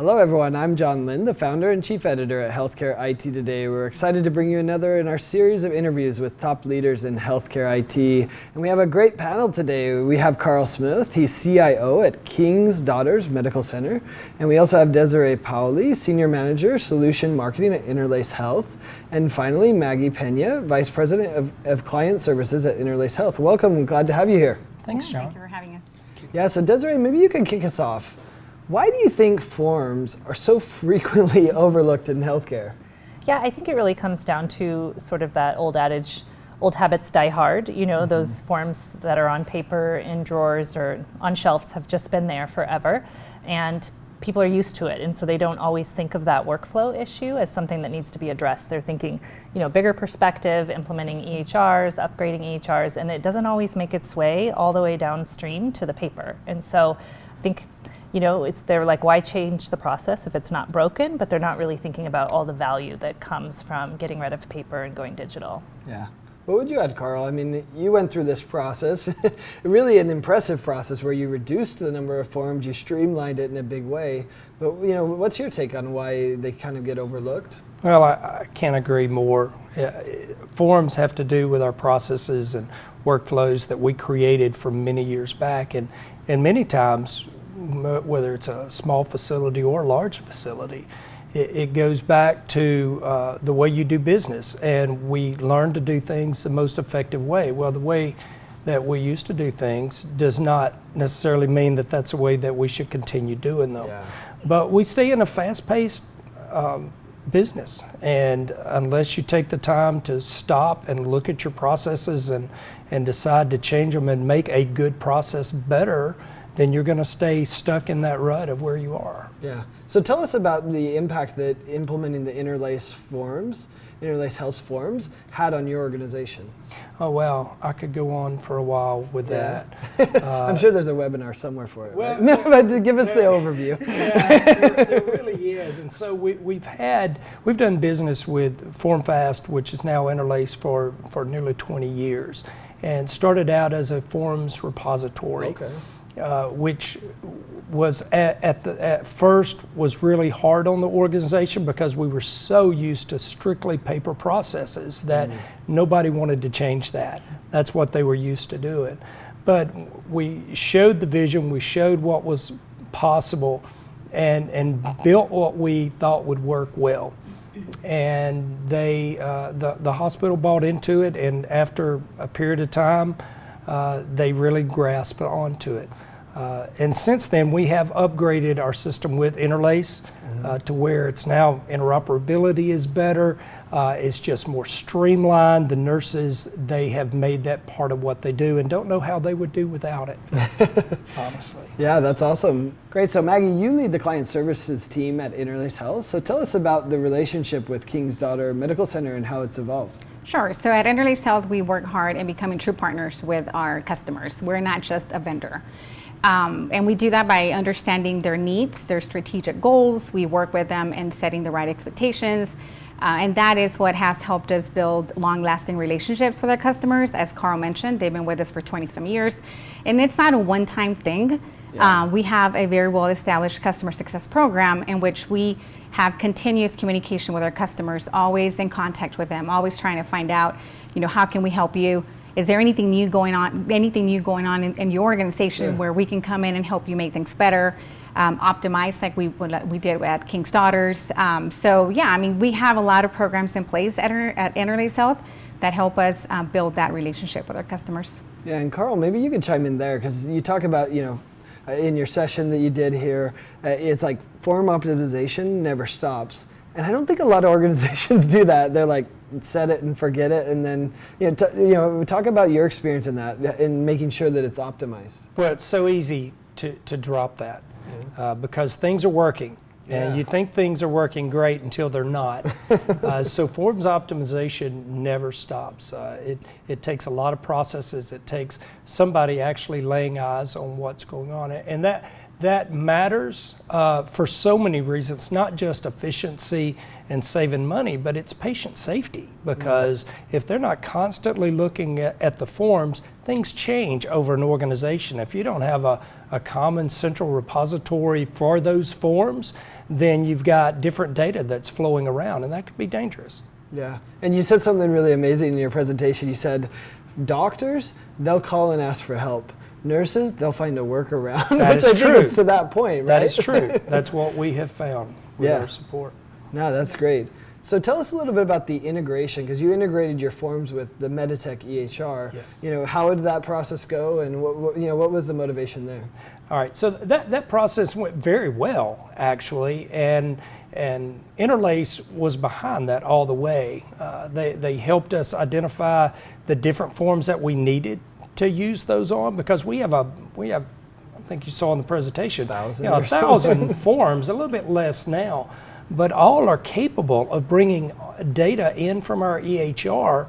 Hello everyone, I'm John Lynn, the founder and chief editor at Healthcare IT Today. We're excited to bring you another in our series of interviews with top leaders in healthcare IT. And we have a great panel today. We have Carl Smith, he's CIO at King's Daughters Medical Center. And we also have Dessiree Paoli, Senior Manager, Solution Marketing at Interlace Health. And finally, Maggie Peña, Vice President of Client Services at Interlace Health. Welcome, glad to have you here. Thanks, John. Thank you for having us. Yeah, so Dessiree, maybe you can kick us off. Why do you think forms are so frequently overlooked in healthcare? Yeah, I think it really comes down to sort of that old adage, old habits die hard. You know, those forms that are on paper, in drawers, or on shelves have just been there forever. And people are used to it, and so they don't always think of that workflow issue as something that needs to be addressed. They're thinking, you know, bigger perspective, implementing EHRs, upgrading EHRs, and it doesn't always make its way all the way downstream to the paper. And so I think, you know, they're like, why change the process if it's not broken? But they're not really thinking about all the value that comes from getting rid of paper and going digital. Yeah. What would you add, Carl? I mean, you went through this process, really an impressive process where you reduced the number of forms, you streamlined it in a big way. But, you know, what's your take on why they kind of get overlooked? Well, I can't agree more. Forms have to do with our processes and workflows that we created from many years back. And many times, whether it's a small facility or a large facility, it goes back to the way you do business, and we learn to do things the most effective way. Well, the way that we used to do things does not necessarily mean that that's the way that we should continue doing them. Yeah. But we stay in a fast-paced business, and unless you take the time to stop and look at your processes and decide to change them and make a good process better, then you're going to stay stuck in that rut of where you are. Yeah. So tell us about the impact that implementing the Interlace Health forms had on your organization. Oh, well, I could go on for a while with that. I'm sure there's a webinar somewhere for it. Well, right? But give us the overview. Yeah, there really is. And so we've done business with FormFast, which is now Interlace for nearly 20 years, and started out as a forms repository. Okay. Which was at first was really hard on the organization because we were so used to strictly paper processes that nobody wanted to change that. That's what they were used to doing. But we showed the vision, we showed what was possible, and built what we thought would work well. And the hospital bought into it, and after a period of time, they really grasped onto it. And since then, we have upgraded our system with Interlace to where it's now interoperability is better. It's just more streamlined. The nurses, they have made that part of what they do and don't know how they would do without it, honestly. Yeah, that's awesome. Great. So Maggie, you lead the client services team at Interlace Health. So tell us about the relationship with King's Daughters Medical Center and how it's evolved. Sure. So at Interlace Health, we work hard in becoming true partners with our customers. We're not just a vendor. And we do that by understanding their needs, their strategic goals. We work with them in setting the right expectations. And that is what has helped us build long-lasting relationships with our customers. As Carl mentioned, they've been with us for 20-some years. And it's not a one-time thing. Yeah. We have a very well-established customer success program in which we have continuous communication with our customers, always in contact with them, always trying to find out, you know, how can we help you? Is there anything new going on in your organization where we can come in and help you make things better, optimize like we did at King's Daughters? So yeah, I mean, we have a lot of programs in place at Interlace Health that help us build that relationship with our customers. Yeah, and Carl, maybe you could chime in there because you talk about, you know, in your session that you did here, it's like form optimization never stops. And I don't think a lot of organizations do that. They're like, set it and forget it, and then talk about your experience in that in making sure that it's optimized. Well, it's so easy to drop that because things are working, and you think things are working great until they're not. So forms optimization never stops. It takes a lot of processes. It takes somebody actually laying eyes on what's going on, and that matters for so many reasons, not just efficiency and saving money, but it's patient safety, because if they're not constantly looking at the forms, things change over an organization. If you don't have a common central repository for those forms, then you've got different data that's flowing around, and that could be dangerous. Yeah, and you said something really amazing in your presentation. You said doctors, they'll call and ask for help. Nurses, they'll find a workaround, That which is I think true. is to that point, right? That is true. That's what we have found with Yeah. our support. No, that's great. So tell us a little bit about the integration, because you integrated your forms with the MEDITECH EHR. Yes. You know, how did that process go, and what was the motivation there? All right, so that process went very well, actually, and Interlace was behind that all the way. They helped us identify the different forms that we needed to use those on, because we have I think you saw in the presentation, 1,000 forms, a little bit less now, but all are capable of bringing data in from our EHR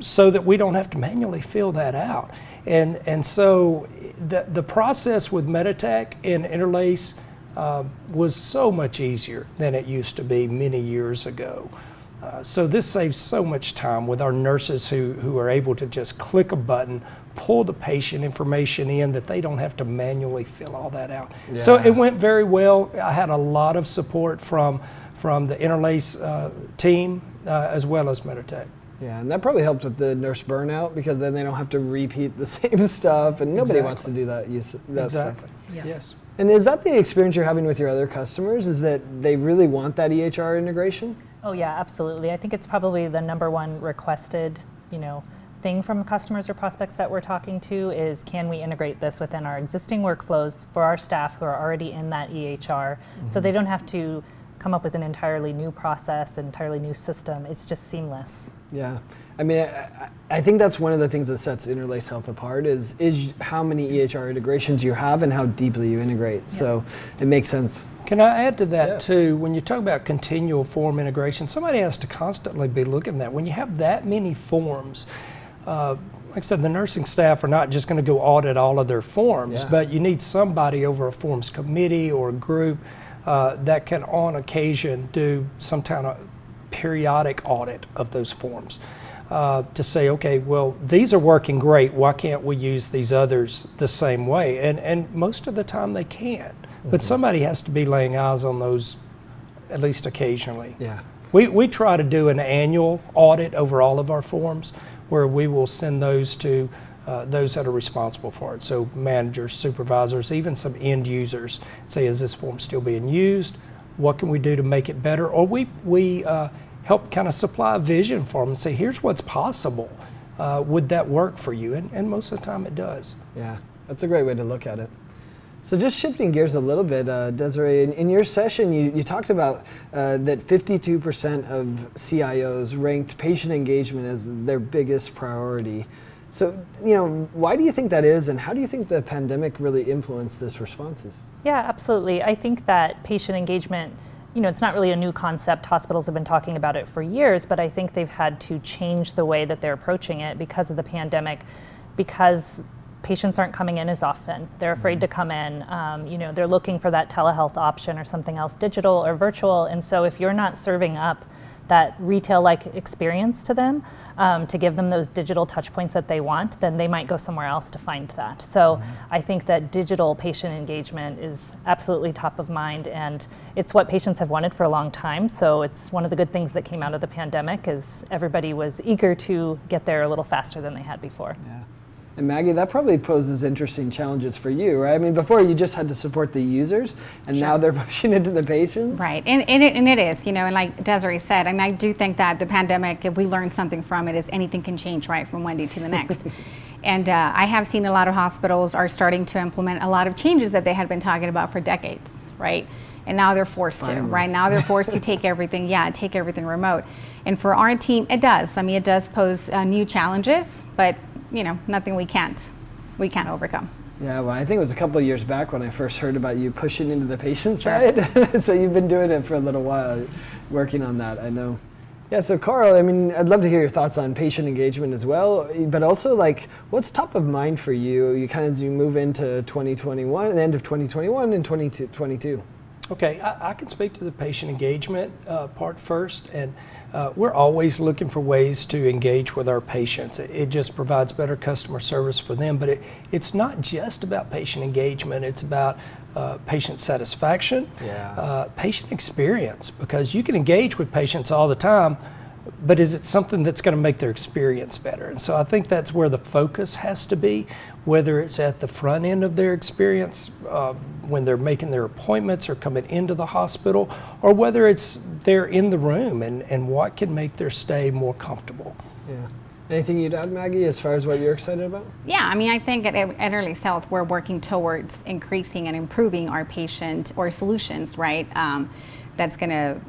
so that we don't have to manually fill that out. And so the process with MEDITECH and Interlace was so much easier than it used to be many years ago. So this saves so much time with our nurses who are able to just click a button, pull the patient information in, that they don't have to manually fill all that out. Yeah. So it went very well. I had a lot of support from the Interlace team as well as MEDITECH. Yeah, and that probably helped with the nurse burnout, because then they don't have to repeat the same stuff, and nobody wants to do that. That stuff. Yeah. Yes. And is that the experience you're having with your other customers, is that they really want that EHR integration? Oh yeah, absolutely. I think it's probably the number one requested, thing from customers or prospects that we're talking to is, can we integrate this within our existing workflows for our staff who are already in that EHR, so they don't have to come up with an entirely new process, an entirely new system. It's just seamless. Yeah, I mean, I think that's one of the things that sets Interlace Health apart is how many EHR integrations you have and how deeply you integrate. So it makes sense. Can I add to that too? When you talk about continual form integration, somebody has to constantly be looking at that. When you have that many forms, like I said, the nursing staff are not just going to go audit all of their forms, but you need somebody over a forms committee or a group that can on occasion do some kind of periodic audit of those forms to say, okay, well, these are working great, why can't we use these others the same way? And most of the time they can, but somebody has to be laying eyes on those at least occasionally. Yeah. We try to do an annual audit over all of our forms, where we will send those to those that are responsible for it. So managers, supervisors, even some end users say, is this form still being used? What can we do to make it better? Or we help kind of supply a vision for them and say, here's what's possible. Would that work for you? And most of the time it does. Yeah, that's a great way to look at it. So just shifting gears a little bit, Dessiree, in your session you talked about that 52% of CIOs ranked patient engagement as their biggest priority. So, why do you think that is, and how do you think the pandemic really influenced this responses? Yeah, absolutely. I think that patient engagement, it's not really a new concept. Hospitals have been talking about it for years, but I think they've had to change the way that they're approaching it because of the pandemic, because patients aren't coming in as often. They're afraid to come in. They're looking for that telehealth option or something else, digital or virtual. And so if you're not serving up that retail-like experience to them, to give them those digital touch points that they want, then they might go somewhere else to find that. So I think that digital patient engagement is absolutely top of mind, and it's what patients have wanted for a long time. So it's one of the good things that came out of the pandemic is everybody was eager to get there a little faster than they had before. Yeah. And Maggie, that probably poses interesting challenges for you, right? I mean, before you just had to support the users, and now they're pushing it to the patients. Right, and it is, and like Dessiree said, and I do think that the pandemic, if we learn something from it, is anything can change, right, from one day to the next. And I have seen a lot of hospitals are starting to implement a lot of changes that they had been talking about for decades, right? And now they're forced to, right? Now they're forced to take everything remote. And for our team, it does. I mean, it does pose new challenges, but nothing we can't overcome. Yeah, well, I think it was a couple of years back when I first heard about you pushing into the patient side. So you've been doing it for a little while, working on that, I know. Yeah, so Carl, I mean, I'd love to hear your thoughts on patient engagement as well, but also like, what's top of mind for you? You kind of, as you move into 2021, the end of 2021 and 2022. Okay, I can speak to the patient engagement part first, and we're always looking for ways to engage with our patients. It just provides better customer service for them, but it's not just about patient engagement, it's about patient satisfaction, patient experience, because you can engage with patients all the time, but is it something that's going to make their experience better? And so I think that's where the focus has to be, whether it's at the front end of their experience, when they're making their appointments or coming into the hospital, or whether it's they're in the room and what can make their stay more comfortable. Yeah. Anything you'd add, Maggie, as far as what you're excited about? Yeah, I mean, I think at Interlace Health, we're working towards increasing and improving our patient or solutions, right? That's going to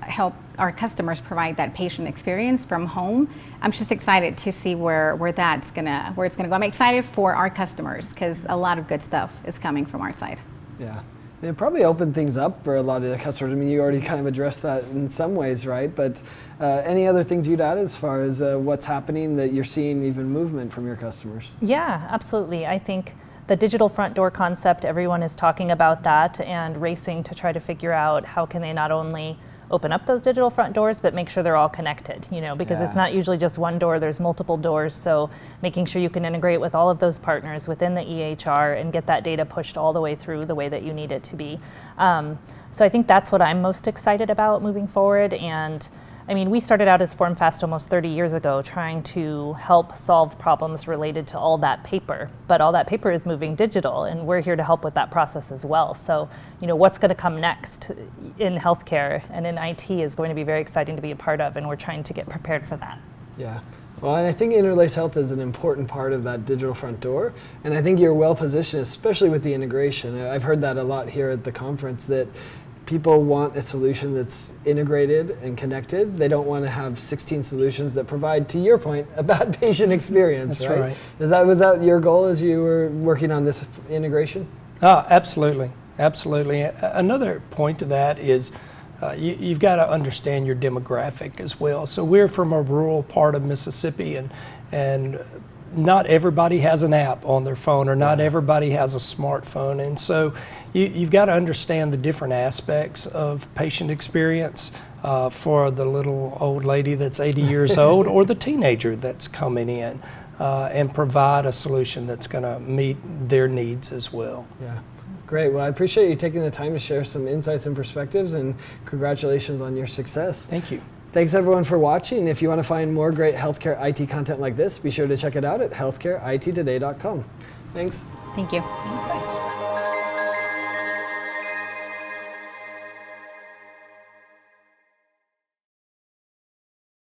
help our customers provide that patient experience from home. I'm just excited to see where it's gonna go. I'm excited for our customers because a lot of good stuff is coming from our side. Yeah. And it probably opened things up for a lot of the customers. I mean, you already kind of addressed that in some ways, right? But any other things you'd add as far as what's happening that you're seeing even movement from your customers? Yeah, absolutely. I think the digital front door concept, everyone is talking about that and racing to try to figure out how can they not only open up those digital front doors, but make sure they're all connected, because it's not usually just one door, there's multiple doors. So making sure you can integrate with all of those partners within the EHR and get that data pushed all the way through the way that you need it to be. So I think that's what I'm most excited about moving forward. And I mean, we started out as FormFast almost 30 years ago trying to help solve problems related to all that paper, but all that paper is moving digital, and we're here to help with that process as well. So, what's going to come next in healthcare and in IT is going to be very exciting to be a part of, and we're trying to get prepared for that. Yeah. Well, and I think Interlace Health is an important part of that digital front door, and I think you're well positioned, especially with the integration. I've heard that a lot here at the conference, that people want a solution that's integrated and connected. They don't want to have 16 solutions that provide, to your point, a bad patient experience. That's right? right. Was that your goal as you were working on this integration? Oh, absolutely. Absolutely. Another point to that is you've got to understand your demographic as well. So we're from a rural part of Mississippi, and not everybody has an app on their phone, or not everybody has a smartphone. And so you've got to understand the different aspects of patient experience for the little old lady that's 80 years old or the teenager that's coming in, and provide a solution that's going to meet their needs as well. Yeah. Great. Well, I appreciate you taking the time to share some insights and perspectives, and congratulations on your success. Thank you. Thanks everyone for watching. If you want to find more great healthcare IT content like this, be sure to check it out at healthcareittoday.com. Thanks. Thank you. Thanks.